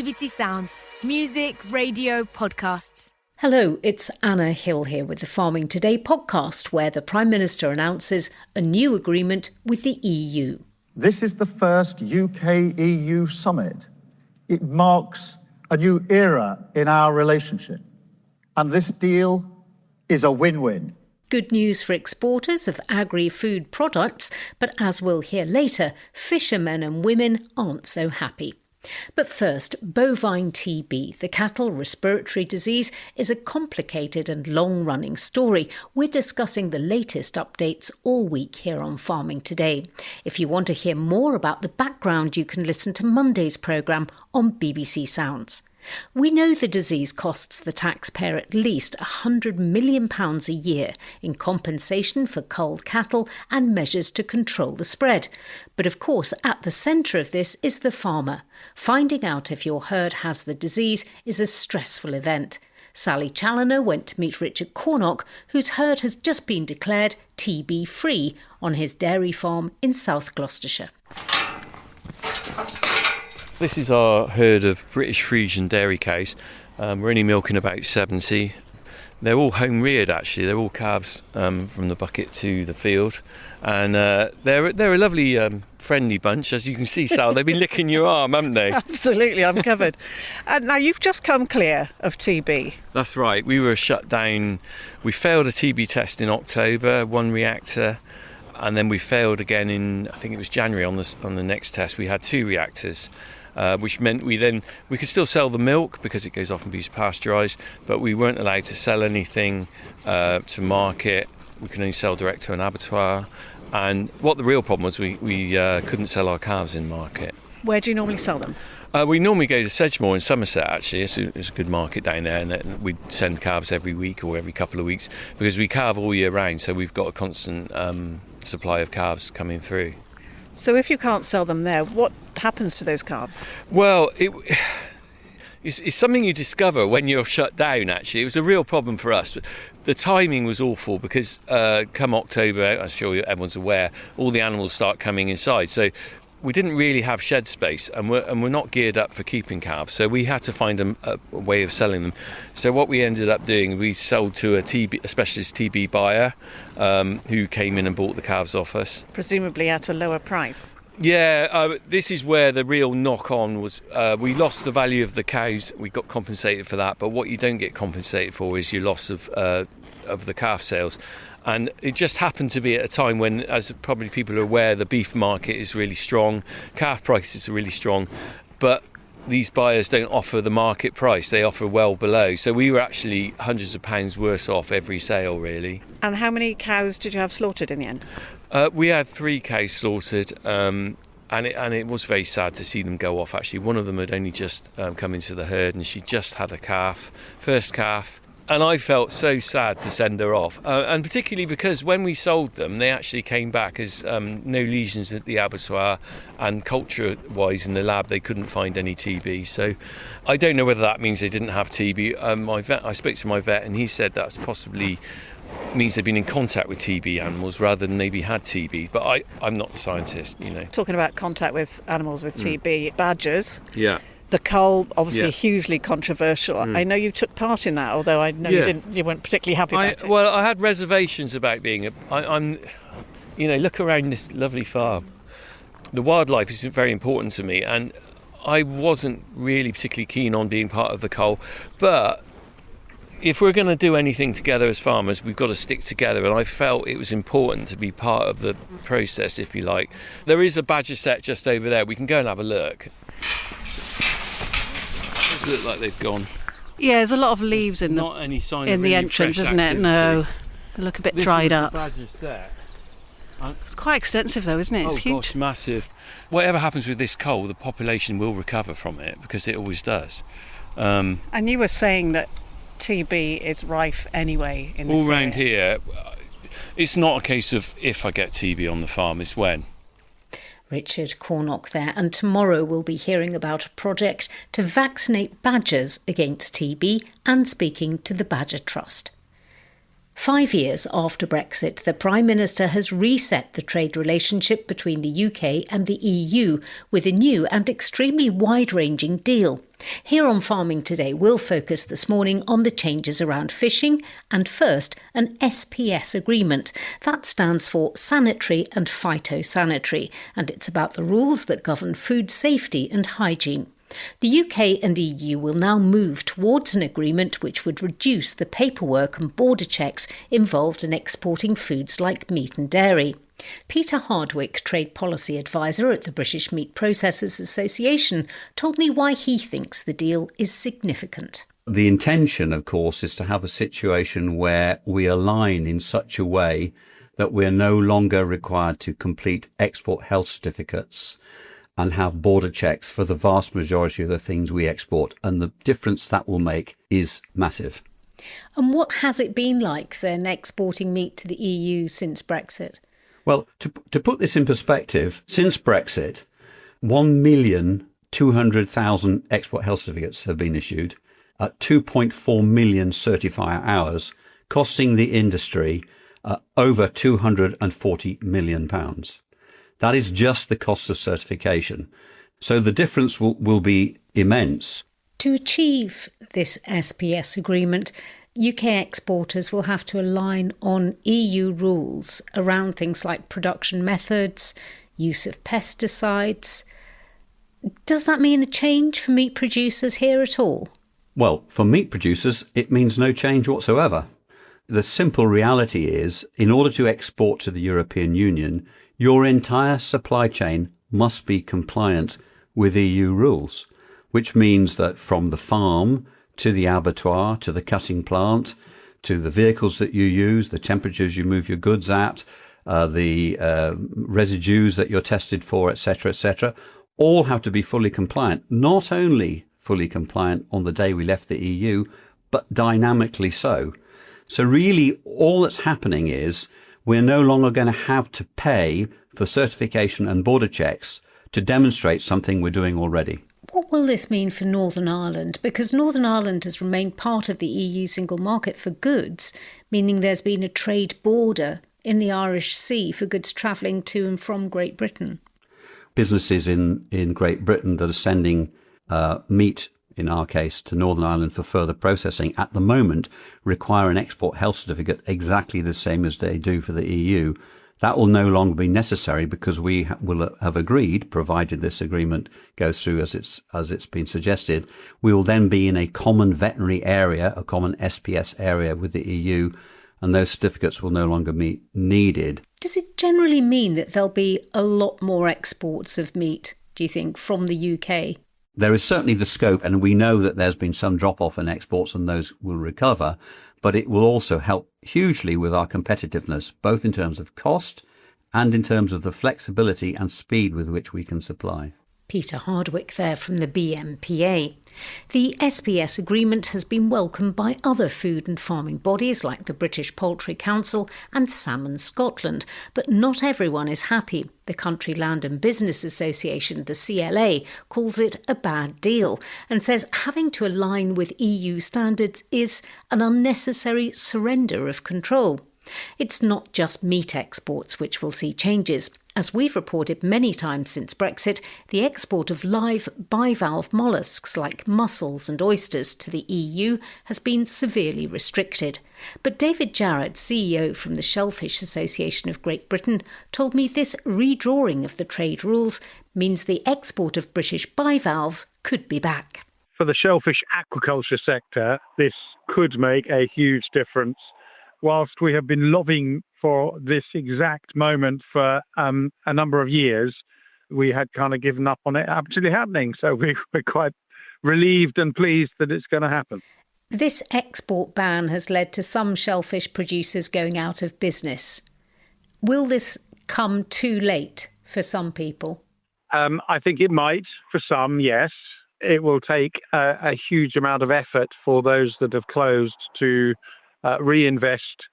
BBC Sounds. Music, radio, podcasts. Hello, it's Anna Hill here with the Farming Today podcast, where the Prime Minister announces a new agreement with the EU. This is the first UK-EU summit. It marks a new era in our relationship. And this deal is a win-win. Good news for exporters of agri-food products, but as we'll hear later, fishermen and women aren't so happy. But first, bovine TB, the cattle respiratory disease, is a complicated and long-running story. We're discussing the latest updates all week here on Farming Today. If you want to hear more about the background, you can listen to Monday's programme on BBC Sounds. We know the disease costs the taxpayer at least £100 million a year in compensation for culled cattle and measures to control the spread. But of course, at the centre of this is the farmer. Finding out if your herd has the disease is a stressful event. Sally Challoner went to meet Richard Cornock, whose herd has just been declared TB-free on his dairy farm in South Gloucestershire. This is our herd of British Friesian dairy cows. We're only milking about 70. They're all home reared actually. They're all calves from the bucket to the field, and they're a lovely friendly bunch, as you can see, Sal. They've been licking your arm, haven't they? Absolutely, I'm covered. Now you've just come clear of TB. That's right. We were shut down. We failed a TB test in October, one reactor. And then we failed again in, I think it was January on the next test. We had 2 reactors. Which meant we could still sell the milk because it goes off and be pasteurised, but we weren't allowed to sell anything to market. We could only sell direct to an abattoir, and what the real problem was, we couldn't sell our calves in market. Where do you normally sell them? We normally go to Sedgemoor in Somerset actually. It's a good market down there, and we'd send calves every week or every couple of weeks because we calve all year round, so we've got a constant supply of calves coming through. So if you can't sell them there, what happens to those calves? Well, it's something you discover when you're shut down, actually. It was a real problem for us. The timing was awful because come October, I'm sure everyone's aware, all the animals start coming inside. So we didn't really have shed space, and we're not geared up for keeping calves, so we had to find a way of selling them. So what we ended up doing, we sold to a specialist TB buyer who came in and bought the calves off us. Presumably at a lower price. Yeah, this is where the real knock-on was. We lost the value of the cows. We got compensated for that, but what you don't get compensated for is your loss of the calf sales. And it just happened to be at a time when, as probably people are aware, the beef market is really strong, calf prices are really strong, but these buyers don't offer the market price, they offer well below. So we were actually hundreds of pounds worse off every sale, really. And how many cows did you have slaughtered in the end? We had 3 cows slaughtered, and it was very sad to see them go off, actually. One of them had only just come into the herd, and she just had a calf, first calf. And I felt so sad to send her off, and particularly because when we sold them, they actually came back as no lesions at the abattoir, and culture-wise in the lab, they couldn't find any TB. So I don't know whether that means they didn't have TB. I spoke to my vet, and he said that's possibly means they've been in contact with TB animals rather than maybe had TB. But I'm not a scientist, you know. Talking about contact with animals with TB, badgers. Yeah. The cull, obviously hugely controversial. I know you took part in that, although I know you weren't particularly happy about it. Well, I had reservations about being I'm look around this lovely farm. The wildlife is very important to me, and I wasn't really particularly keen on being part of the cull. But if we're going to do anything together as farmers, we've got to stick together, and I felt it was important to be part of the process, if you like. There is a badger set just over there. We can go and have a look. Look like they've gone. Yeah, there's a lot of leaves in not any sign in of the really entrance, fresh isn't it? activity. No, they look a bit dried up. Badger set. It's quite extensive though, isn't it? It's huge. Gosh, massive. Whatever happens with this cull, the population will recover from it because it always does. And you were saying that TB is rife anyway in this all round area. here. It's not a case of if I get TB on the farm, it's when. Richard Cornock there, and tomorrow we'll be hearing about a project to vaccinate badgers against TB and speaking to the Badger Trust. 5 years after Brexit, the Prime Minister has reset the trade relationship between the UK and the EU with a new and extremely wide-ranging deal. Here on Farming Today, we'll focus this morning on the changes around fishing and first, an SPS agreement. That stands for Sanitary and Phytosanitary, and it's about the rules that govern food safety and hygiene. The UK and EU will now move towards an agreement which would reduce the paperwork and border checks involved in exporting foods like meat and dairy. Peter Hardwick, Trade Policy Advisor at the British Meat Processors Association, told me why he thinks the deal is significant. The intention, of course, is to have a situation where we align in such a way that we're no longer required to complete export health certificates and have border checks for the vast majority of the things we export. And the difference that will make is massive. And what has it been like then exporting meat to the EU since Brexit? Well, to put this in perspective, since Brexit, 1,200,000 export health certificates have been issued at 2.4 million certifier hours, costing the industry over £240 million. That is just the cost of certification. So the difference will be immense. To achieve this SPS agreement, UK exporters will have to align on EU rules around things like production methods, use of pesticides. Does that mean a change for meat producers here at all? Well, for meat producers, it means no change whatsoever. The simple reality is, in order to export to the European Union, your entire supply chain must be compliant with EU rules, which means that from the farm to the abattoir, to the cutting plant, to the vehicles that you use, the temperatures you move your goods at, the residues that you're tested for, etc., all have to be fully compliant. Not only fully compliant on the day we left the EU, but dynamically so. So really, all that's happening is we're no longer going to have to pay for certification and border checks to demonstrate something we're doing already. What will this mean for Northern Ireland? Because Northern Ireland has remained part of the EU single market for goods, meaning there's been a trade border in the Irish Sea for goods travelling to and from Great Britain. Businesses in Great Britain that are sending meat, in our case, to Northern Ireland for further processing at the moment require an export health certificate exactly the same as they do for the EU. That will no longer be necessary because we will have agreed, provided this agreement goes through as it's been suggested, we will then be in a common veterinary area, a common SPS area with the EU, and those certificates will no longer be needed. Does it generally mean that there'll be a lot more exports of meat, do you think, from the UK? There is certainly the scope, and we know that there's been some drop-off in exports and those will recover, but it will also help hugely with our competitiveness, both in terms of cost and in terms of the flexibility and speed with which we can supply. Peter Hardwick there from the BMPA. The SPS agreement has been welcomed by other food and farming bodies like the British Poultry Council and Salmon Scotland, but not everyone is happy. The Country Land and Business Association, the CLA, calls it a bad deal and says having to align with EU standards is an unnecessary surrender of control. It's not just meat exports which will see changes. As we've reported many times since Brexit, the export of live bivalve molluscs like mussels and oysters to the EU has been severely restricted. But David Jarrett, CEO from the Shellfish Association of Great Britain, told me this redrawing of the trade rules means the export of British bivalves could be back. For the shellfish aquaculture sector, this could make a huge difference. Whilst we have been lobbying for this exact moment for a number of years, we had kind of given up on it actually happening. So we're quite relieved and pleased that it's going to happen. This export ban has led to some shellfish producers going out of business. Will this come too late for some people? I think it might for some, yes. It will take a huge amount of effort for those that have closed to reinvest.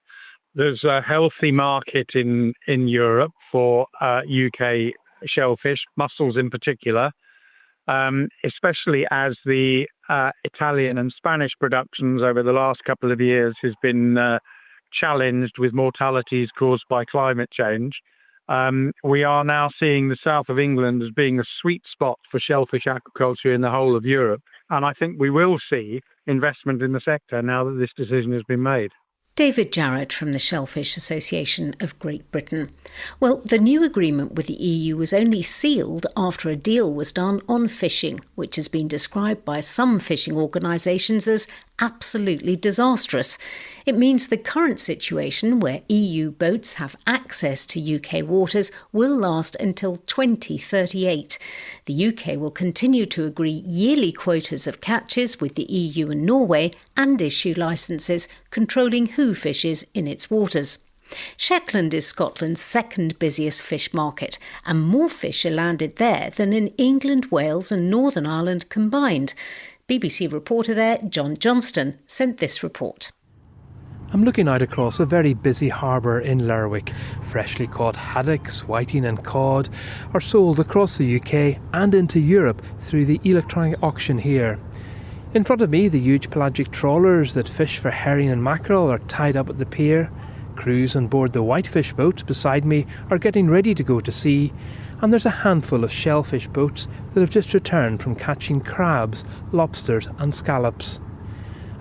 There's a healthy market in Europe for UK shellfish, mussels in particular, especially as the Italian and Spanish productions over the last couple of years has been challenged with mortalities caused by climate change. We are now seeing the south of England as being a sweet spot for shellfish aquaculture in the whole of Europe. And I think we will see investment in the sector now that this decision has been made. David Jarrett from the Shellfish Association of Great Britain. Well, the new agreement with the EU was only sealed after a deal was done on fishing, which has been described by some fishing organisations as absolutely disastrous. It means the current situation where EU boats have access to UK waters will last until 2038. The UK will continue to agree yearly quotas of catches with the EU and Norway and issue licences controlling who fishes in its waters. Shetland is Scotland's second busiest fish market, and more fish are landed there than in England, Wales and Northern Ireland combined. BBC reporter there, John Johnston, sent this report. I'm looking out across a very busy harbour in Lerwick. Freshly caught haddocks, whiting and cod are sold across the UK and into Europe through the electronic auction here. In front of me, the huge pelagic trawlers that fish for herring and mackerel are tied up at the pier. Crews on board the whitefish boats beside me are getting ready to go to sea. And there's a handful of shellfish boats that have just returned from catching crabs, lobsters and scallops.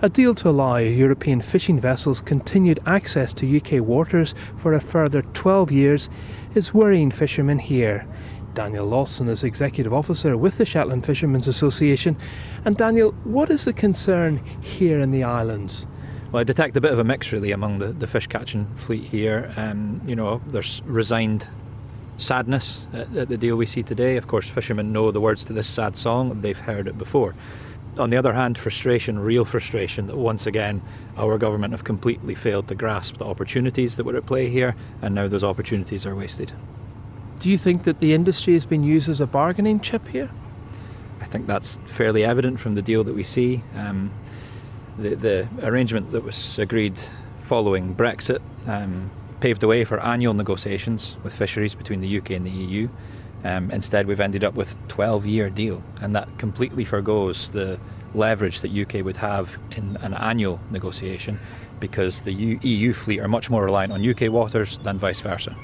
A deal to allow European fishing vessels continued access to UK waters for a further 12 years is worrying fishermen here. Daniel Lawson is Executive Officer with the Shetland Fishermen's Association. And Daniel, what is the concern here in the islands? Well, I detect a bit of a mix really among the fish catching fleet here. There's resigned sadness at the deal we see today. Of course, fishermen know the words to this sad song, they've heard it before. On the other hand, frustration, real frustration, that once again our government have completely failed to grasp the opportunities that were at play here, and now those opportunities are wasted. Do you think that the industry has been used as a bargaining chip here? I think that's fairly evident from the deal that we see. The arrangement that was agreed following Brexit paved the way for annual negotiations with fisheries between the UK and the EU. Instead, we've ended up with a 12-year deal, and that completely forgoes the leverage that UK would have in an annual negotiation, because the EU fleet are much more reliant on UK waters than vice versa.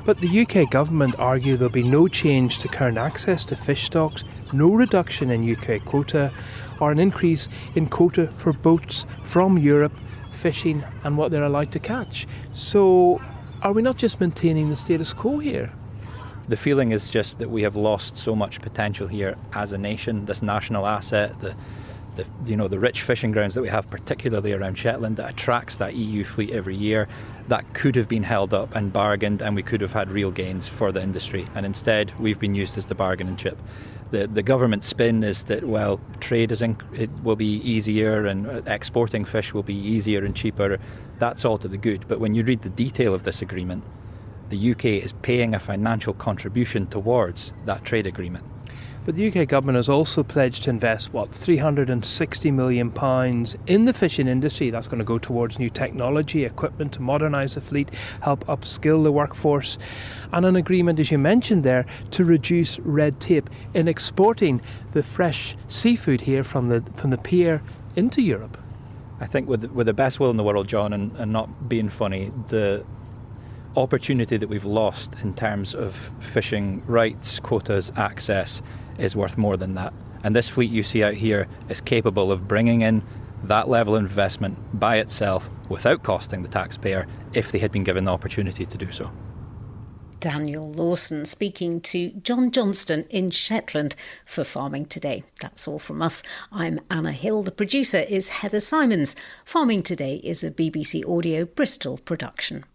But the UK government argue there'll be no change to current access to fish stocks, no reduction in UK quota, or an increase in quota for boats from Europe fishing and what they're allowed to catch. So are we not just maintaining the status quo here? The feeling is just that we have lost so much potential here as a nation, this national asset, the rich fishing grounds that we have, particularly around Shetland, that attracts that EU fleet every year, that could have been held up and bargained, and we could have had real gains for the industry. And instead, we've been used as the bargaining chip. The government spin is that, well, trade it will be easier and exporting fish will be easier and cheaper. That's all to the good. But when you read the detail of this agreement, the UK is paying a financial contribution towards that trade agreement. But the UK government has also pledged to invest, £360 million in the fishing industry. That's going to go towards new technology, equipment to modernise the fleet, help upskill the workforce, and an agreement, as you mentioned there, to reduce red tape in exporting the fresh seafood here from the pier into Europe. I think with the best will in the world, John, and not being funny, the opportunity that we've lost in terms of fishing rights, quotas, access is worth more than that. And this fleet you see out here is capable of bringing in that level of investment by itself without costing the taxpayer if they had been given the opportunity to do so. Daniel Lawson speaking to John Johnston in Shetland for Farming Today. That's all from us. I'm Anna Hill. The producer is Heather Simons. Farming Today is a BBC Audio Bristol production.